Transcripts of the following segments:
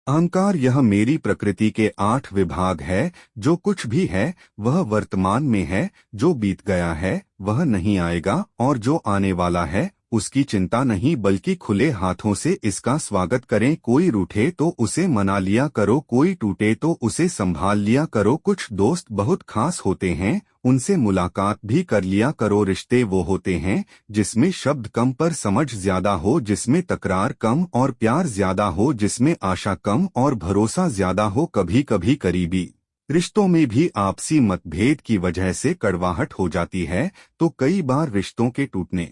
अहंकार यह मेरी प्रकृति के 8 विभाग है। जो कुछ भी है वह वर्तमान में है, जो बीत गया है वह नहीं आएगा, और जो आने वाला है उसकी चिंता नहीं, बल्कि खुले हाथों से इसका स्वागत करें। कोई रूठे तो उसे मना लिया करो, कोई टूटे तो उसे संभाल लिया करो। कुछ दोस्त बहुत खास होते हैं, उनसे मुलाकात भी कर लिया करो। रिश्ते वो होते हैं जिसमें शब्द कम पर समझ ज्यादा हो, जिसमें तकरार कम और प्यार ज्यादा हो, जिसमें आशा कम और भरोसा ज्यादा हो। कभी कभी करीबी रिश्तों में भी आपसी मतभेद की वजह से कड़वाहट हो जाती है, तो कई बार रिश्तों के टूटने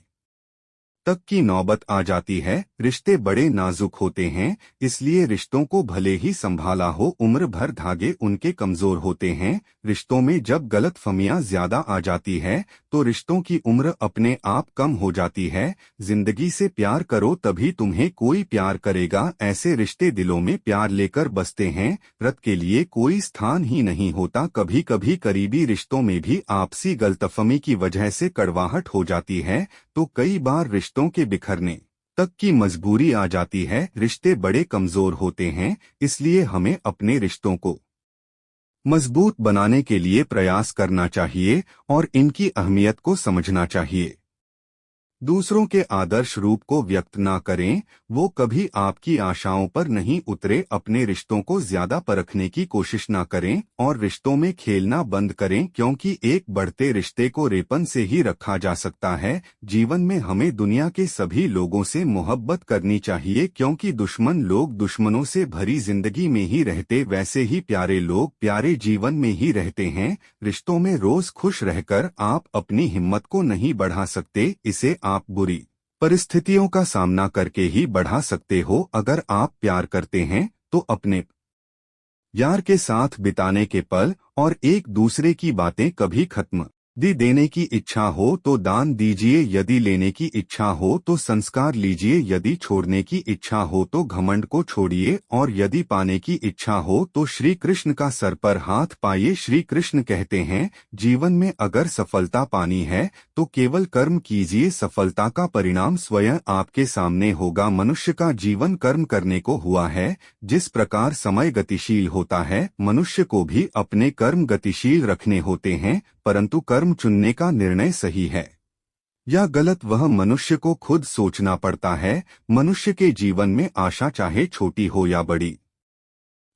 तक की नौबत आ जाती है। रिश्ते बड़े नाजुक होते हैं, इसलिए रिश्तों को भले ही संभाला हो, उम्र भर धागे उनके कमजोर होते हैं। रिश्तों में जब गलतफहमियां ज्यादा आ जाती है तो रिश्तों की उम्र अपने आप कम हो जाती है। जिंदगी से प्यार करो तभी तुम्हें कोई प्यार करेगा। ऐसे रिश्ते दिलों में प्यार लेकर बसते हैं, रत के लिए कोई स्थान ही नहीं होता। कभी कभी करीबी रिश्तों में भी आपसी गलतफहमी की वजह से कड़वाहट हो जाती है, तो कई बार रिश्तों के बिखरने तक की मजबूरी आ जाती है। रिश्ते बड़े कमजोर होते हैं, इसलिए हमें अपने रिश्तों को मजबूत बनाने के लिए प्रयास करना चाहिए और इनकी अहमियत को समझना चाहिए। दूसरों के आदर्श रूप को व्यक्त ना करें, वो कभी आपकी आशाओं पर नहीं उतरे। अपने रिश्तों को ज्यादा परखने की कोशिश ना करें और रिश्तों में खेलना बंद करें, क्योंकि एक बढ़ते रिश्ते को रेपन से ही रखा जा सकता है। जीवन में हमें दुनिया के सभी लोगों से मोहब्बत करनी चाहिए, क्योंकि दुश्मन लोग दुश्मनों से भरी जिंदगी में ही रहते, वैसे ही प्यारे लोग प्यारे जीवन में ही रहते हैं। रिश्तों में रोज खुश रहकर आप अपनी हिम्मत को नहीं बढ़ा सकते, इसे आप बुरी परिस्थितियों का सामना करके ही बढ़ा सकते हो। अगर आप प्यार करते हैं तो अपने यार के साथ बिताने के पल और एक दूसरे की बातें कभी खत्म देने की इच्छा हो तो दान दीजिए, यदि लेने की इच्छा हो तो संस्कार लीजिए, यदि छोड़ने की इच्छा हो तो घमंड को छोड़िए, और यदि पाने की इच्छा हो तो श्री कृष्ण का सर पर हाथ पाइए। श्री कृष्ण कहते हैं, जीवन में अगर सफलता पानी है तो केवल कर्म कीजिए, सफलता का परिणाम स्वयं आपके सामने होगा। मनुष्य का जीवन कर्म करने को हुआ है। जिस प्रकार समय गतिशील होता है, मनुष्य को भी अपने कर्म गतिशील रखने होते हैं, परंतु कर्म चुनने का निर्णय सही है या गलत वह मनुष्य को खुद सोचना पड़ता है। मनुष्य के जीवन में आशा चाहे छोटी हो या बड़ी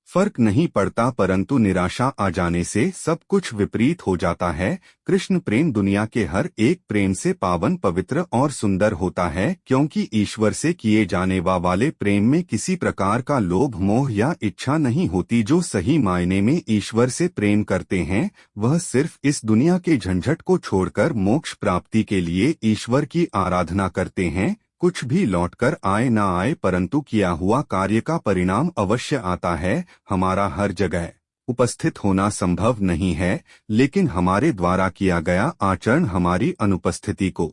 फर्क नहीं पड़ता, परंतु निराशा आ जाने से सब कुछ विपरीत हो जाता है। कृष्ण प्रेम दुनिया के हर एक प्रेम से पावन, पवित्र और सुंदर होता है, क्योंकि ईश्वर से किए जाने वाले प्रेम में किसी प्रकार का लोभ, मोह या इच्छा नहीं होती। जो सही मायने में ईश्वर से प्रेम करते हैं वह सिर्फ इस दुनिया के झंझट को छोड़कर मोक्ष प्राप्ति के लिए ईश्वर की आराधना करते हैं। कुछ भी लौटकर आए ना आए, परंतु किया हुआ कार्य का परिणाम अवश्य आता है। हमारा हर जगह उपस्थित होना संभव नहीं है, लेकिन हमारे द्वारा किया गया आचरण हमारी अनुपस्थिति को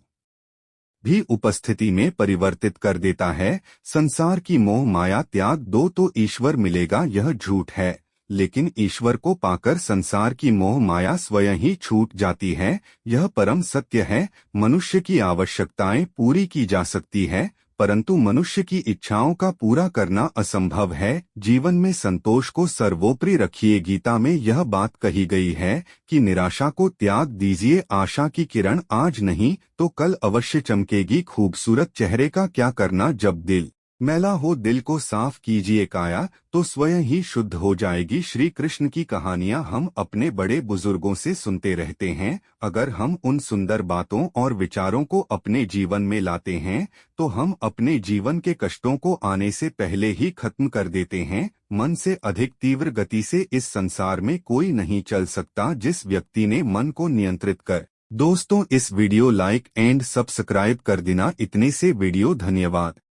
भी उपस्थिति में परिवर्तित कर देता है। संसार की मोह माया त्याग दो तो ईश्वर मिलेगा, यह झूठ है, लेकिन ईश्वर को पाकर संसार की मोह माया स्वयं ही छूट जाती है, यह परम सत्य है। मनुष्य की आवश्यकताएं पूरी की जा सकती है, परंतु मनुष्य की इच्छाओं का पूरा करना असंभव है। जीवन में संतोष को सर्वोपरि रखिए। गीता में यह बात कही गई है कि निराशा को त्याग दीजिए, आशा की किरण आज नहीं तो कल अवश्य चमकेगी। खूबसूरत चेहरे का क्या करना जब दिल मैला हो, दिल को साफ कीजिए काया तो स्वयं ही शुद्ध हो जाएगी। श्री कृष्ण की कहानियां हम अपने बड़े बुजुर्गों से सुनते रहते हैं। अगर हम उन सुंदर बातों और विचारों को अपने जीवन में लाते हैं तो हम अपने जीवन के कष्टों को आने से पहले ही खत्म कर देते हैं। मन से अधिक तीव्र गति से इस संसार में कोई नहीं चल सकता जिस व्यक्ति ने मन को नियंत्रित कर। दोस्तों, इस वीडियो लाइक एंड सब्सक्राइब कर देना। इतने से वीडियो, धन्यवाद।